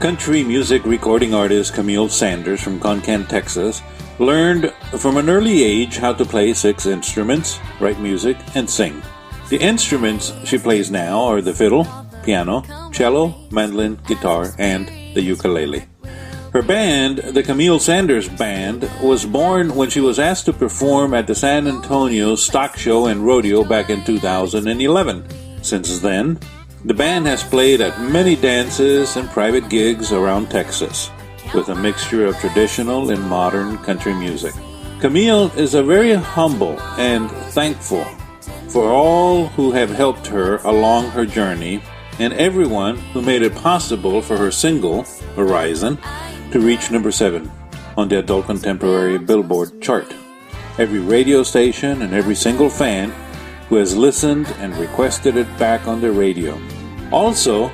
Country music recording artist Camille Sanders from Concan, Texas, learned from an early age how to play 6 instruments, write music, and sing. The instruments she plays now are the fiddle, piano, cello, mandolin, guitar, and the ukulele. Her band, the Camille Sanders Band, was born when she was asked to perform at the San Antonio Stock Show and Rodeo back in 2011. Since then, the band has played at many dances and private gigs around Texas, with a mixture of traditional and modern country music. Camille is a very humble and thankful for all who have helped her along her journey and everyone who made it possible for her single, Horizon, to reach number 7 on the Adult Contemporary Billboard Chart. Every radio station and every single fan who has listened and requested it back on the radio. Also,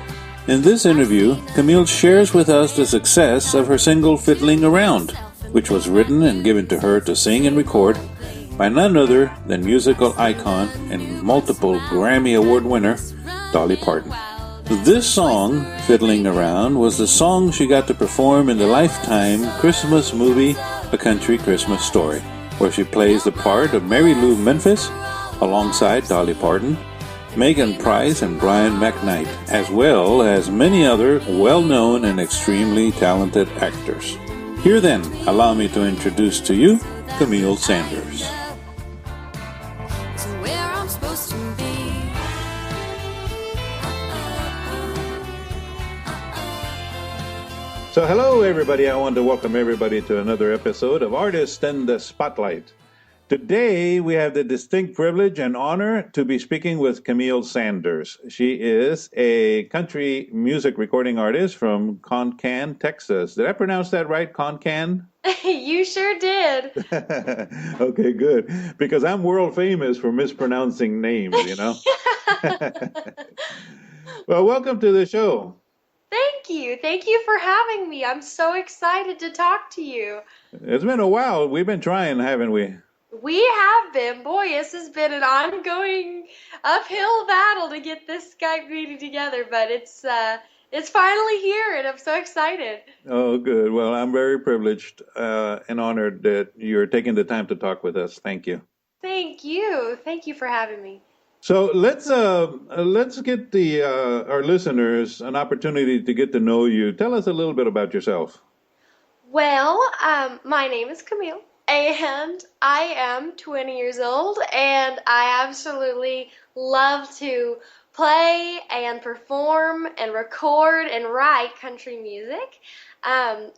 in this interview, Camille shares with us the success of her single Fiddlin Around, which was written and given to her to sing and record by none other than musical icon and multiple Grammy Award winner, Dolly Parton. This song, Fiddling Around, was the song she got to perform in the Lifetime Christmas movie, A Country Christmas Story, where she plays the part of Mary Lou Memphis alongside Dolly Parton, Megan Price, and Brian McKnight, as well as many other well-known and extremely talented actors. Here then, allow me to introduce to you Camille Sanders. So hello everybody, I want to welcome everybody to another episode of Artist in the Spotlight. Today we have the distinct privilege and honor to be speaking with Camille Sanders. She is a country music recording artist from Concan, Texas. Did I pronounce that right, Concan? You sure did. Okay, good. Because I'm world famous for mispronouncing names, you know. Well, welcome to the show. Thank you. Thank you for having me. I'm so excited to talk to you. It's been a while. We've been trying, haven't we? We have been. Boy, this has been an ongoing uphill battle to get this Skype meeting together, but it's finally here, and I'm so excited. Oh, good. Well, I'm very privileged and honored that you're taking the time to talk with us. Thank you. Thank you. Thank you for having me. So let's get the our listeners an opportunity to get to know you. Tell us a little bit about yourself. Well, my name is Camille, and I am 20 years old, and I absolutely love to play and perform and record and write country music.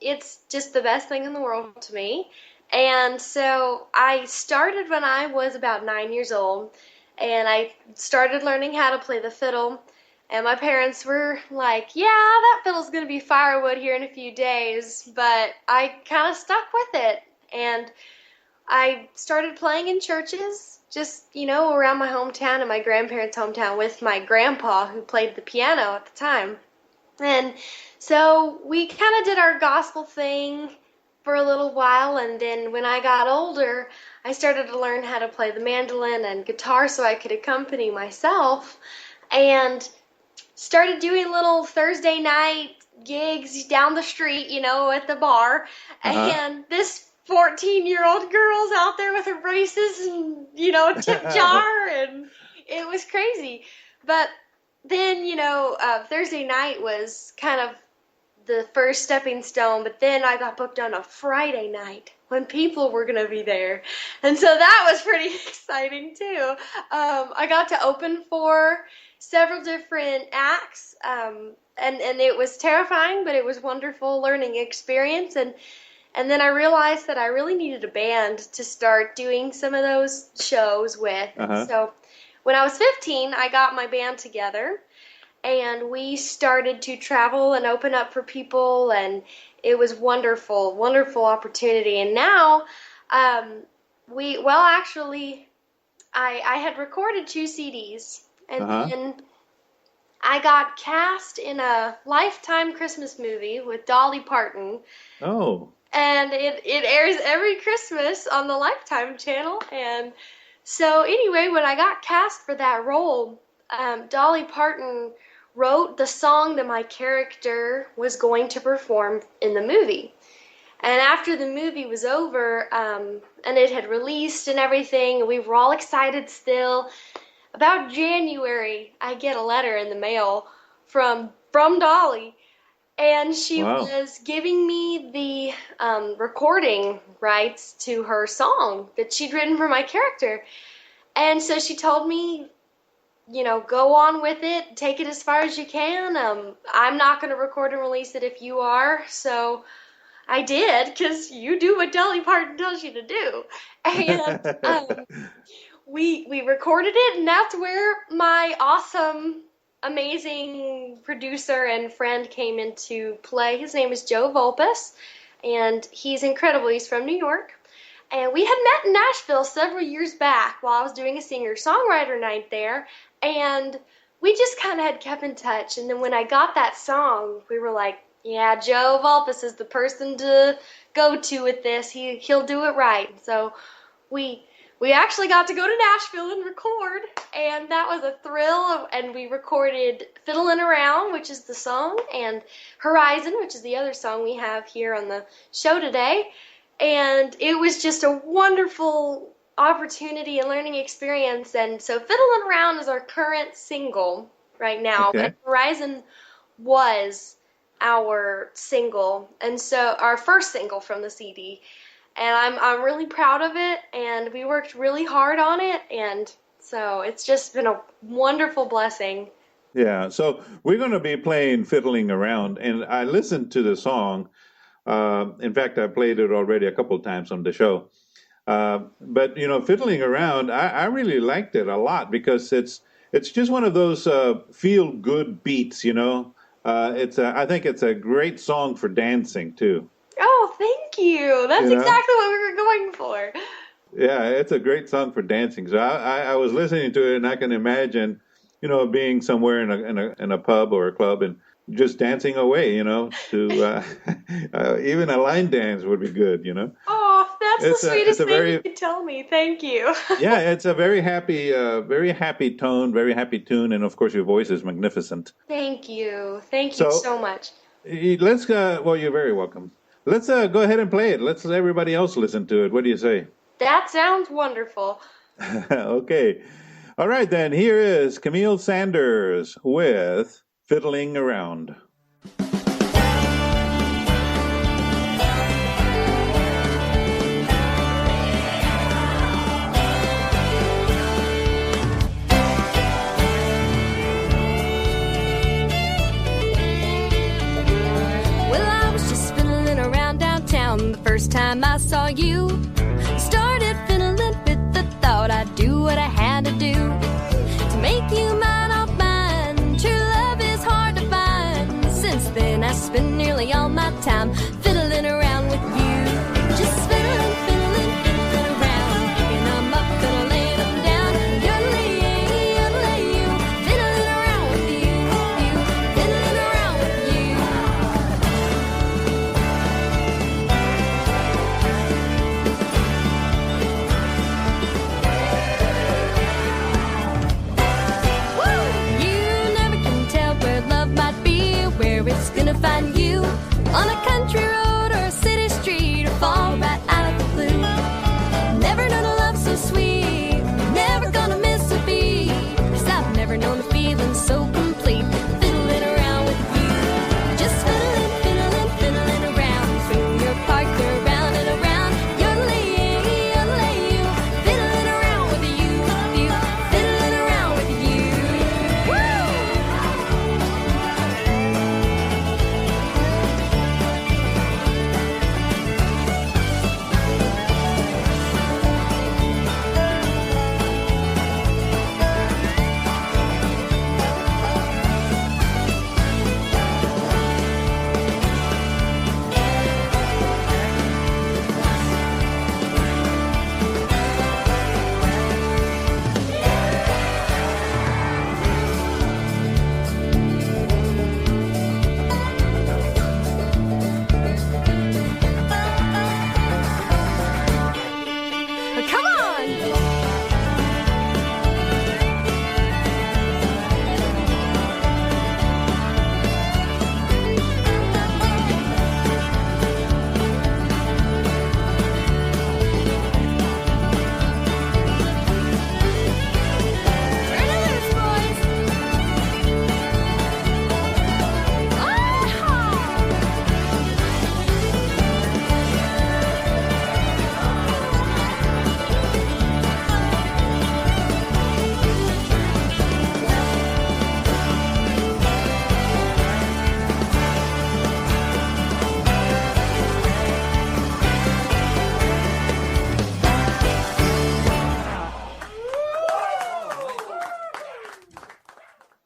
It's just the best thing in the world to me. And so I started when I was about 9 years old. And I started learning how to play the fiddle, and my parents were like, yeah, that fiddle's going to be firewood here in a few days, but I kind of stuck with it, and I started playing in churches, just, around my hometown and my grandparents' hometown with my grandpa, who played the piano at the time. And so we kind of did our gospel thing for a little while, and then when I got older, I started to learn how to play the mandolin and guitar so I could accompany myself, and started doing little Thursday night gigs down the street, at the bar. And this 14-year-old girl's out there with her braces and, tip jar, and it was crazy. But then, Thursday night was kind of the first stepping stone, but then I got booked on a Friday night when people were going to be there. And so that was pretty exciting too. I got to open for several different acts, and it was terrifying, but it was a wonderful learning experience. And then I realized that I really needed a band to start doing some of those shows with. So when I was 15, I got my band together, and we started to travel and open up for people, and it was wonderful, wonderful opportunity. And now, I had recorded 2 CDs, and then I got cast in a Lifetime Christmas movie with Dolly Parton. Oh. And it airs every Christmas on the Lifetime channel. And so anyway, when I got cast for that role, Dolly Parton wrote the song that my character was going to perform in the movie. And after the movie was over, and it had released and everything, and we were all excited still, about January, I get a letter in the mail from Dolly, and she was giving me the recording rights to her song that she'd written for my character. And so she told me, go on with it, take it as far as you can. I'm not going to record and release it if you are, so I did, because you do what Dolly Parton tells you to do. And we recorded it, and that's where my awesome, amazing producer and friend came into play. His name is Joe Volpus, and he's incredible. He's from New York. And we had met in Nashville several years back while I was doing a singer-songwriter night there, and we just kind of had kept in touch. And then when I got that song, we were like, yeah, Joe Volpus is the person to go to with this. He'll do it right. So we actually got to go to Nashville and record, and that was a thrill. And we recorded Fiddlin Around, which is the song, and Horizon, which is the other song we have here on the show today. And it was just a wonderful opportunity and learning experience. And so Fiddlin Around is our current single right now. Okay. But Horizon was our single, and so our first single from the CD. And I'm really proud of it, and we worked really hard on it, and so it's just been a wonderful blessing. Yeah, so we're going to be playing Fiddling Around, and I listened to the song. In fact, I played it already a couple of times on the show. But, Fiddling Around, I really liked it a lot because it's just one of those feel-good beats, I think it's a great song for dancing, too. Oh, thank you. That's exactly what we were going for. Yeah, it's a great song for dancing. So I was listening to it, and I can imagine, being somewhere in a pub or a club and just dancing away, to even a line dance would be good, Oh, that's the sweetest thing you could tell me. Thank you. Yeah, it's a very happy tone, very happy tune, and of course your voice is magnificent. Thank you. Thank you so much. Let's well, you're very welcome. Let's go ahead and play it. Let's let everybody else listen to it. What do you say? That sounds wonderful. Okay. All right, then. Here is Camille Sanders with Fiddling Around. The first time I saw you, started fiddling with the thought I'd do what I had to do to make you mine, all mine. True love is hard to find. Since then I spent nearly all my time fiddling around with you. Just fiddling, fiddling, fiddling around, picking them up and laying them down. Yodelay, you, fiddling around with you, fiddling around with you.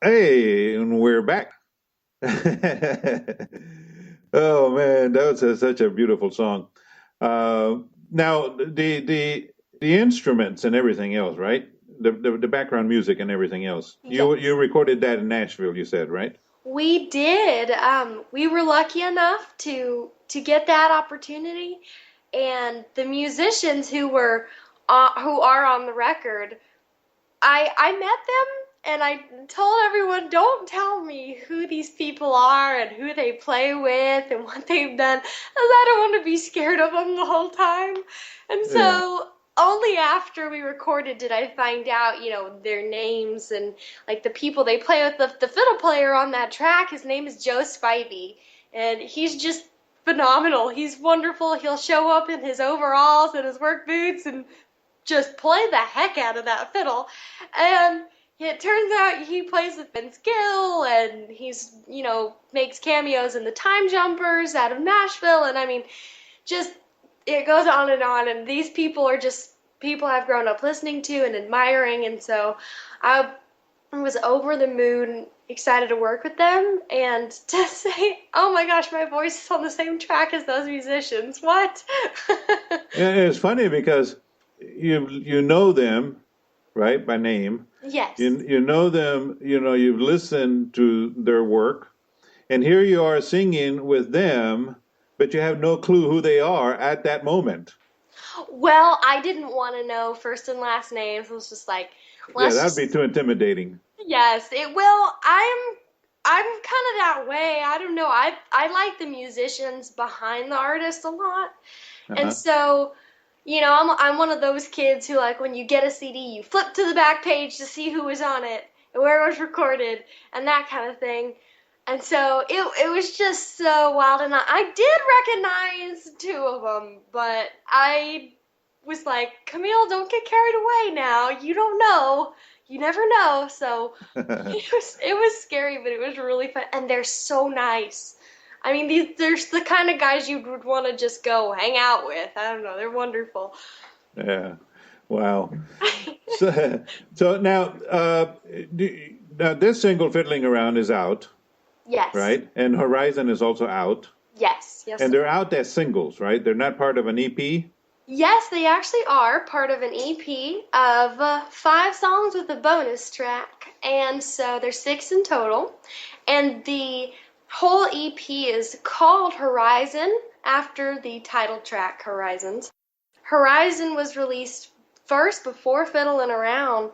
Hey, and we're back. Oh man, that was such a beautiful song. Uh, Now the instruments and everything else, right? The background music and everything else. You Yes. recorded that in Nashville, you said, right? We did. We were lucky enough to get that opportunity, and the musicians who are on the record, I met them and I told everyone, don't tell me who these people are and who they play with and what they've done, as I don't want to be scared of them the whole time. And Yeah. so only after we recorded did I find out, their names and like the people they play with. The fiddle player on that track, his name is Joe Spivey, and he's just phenomenal. He's wonderful. He'll show up in his overalls and his work boots and just play the heck out of that fiddle. And it turns out he plays with Vince Gill, and he's, makes cameos in the Time Jumpers out of Nashville. And I mean, just, it goes on. And these people are just people I've grown up listening to and admiring. And so I was over the moon excited to work with them and to say, oh my gosh, my voice is on the same track as those musicians. What? And it's funny because you know them, right, by name. Yes. You know them, you've listened to their work, and here you are singing with them, but you have no clue who they are at that moment. Well, I didn't want to know first and last names. It was just like, Yeah, let's that'd be just, too intimidating. yes, it will. I'm kind of that way. I don't know. I like the musicians behind the artist a lot. And Uh-huh. so, I'm one of those kids who, like, when you get a CD, you flip to the back page to see who was on it and where it was recorded and that kind of thing. And so it was just so wild. And I did recognize two of them, but I was like, Camille, don't get carried away now. You don't know. You never know. So it was scary, but it was really fun. And they're so nice. I mean, they're the kind of guys you would want to just go hang out with. I don't know. They're wonderful. Yeah. Wow. So, so now, now this single "Fiddling Around" is out, Yes. right? And Horizon is also out, Yes. Yes. and they're out as singles, right? They're not part of an EP. Yes, they actually are part of an EP of 5 songs with a bonus track. And so there's 6 in total. And the whole EP is called Horizon after the title track, Horizons. Horizon was released first before Fiddlin' Around,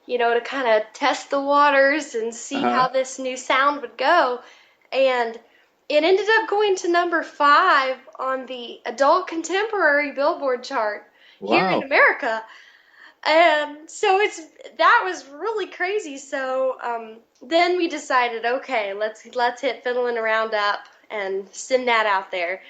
to kind of test the waters and see how Uh-huh. this new sound would go. And it ended up going to number 5 on the Adult Contemporary Billboard Chart here in Wow. America. And so that was really crazy. So then we decided, okay, let's hit Fiddlin' Around up and send that out there.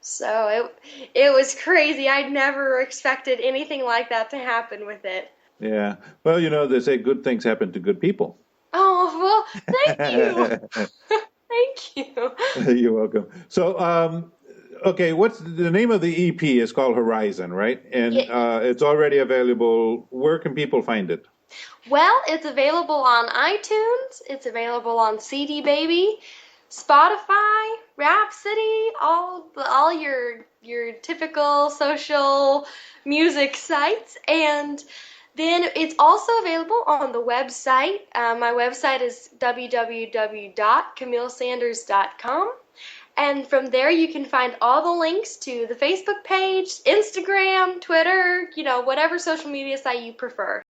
So it was crazy. I'd never expected anything like that to happen with it. Yeah. Well, they say good things happen to good people. Oh, well, thank you. Thank you. You're welcome. So, okay, what's the name of the EP? Is called Horizon, right? And It, it's already available. Where can people find it? well, it's available on iTunes. It's available on CD Baby, Spotify, Rhapsody, all your typical social music sites, and then it's also available on the website. My website is www.camillesanders.com. And from there, you can find all the links to the Facebook page, Instagram, Twitter, whatever social media site you prefer.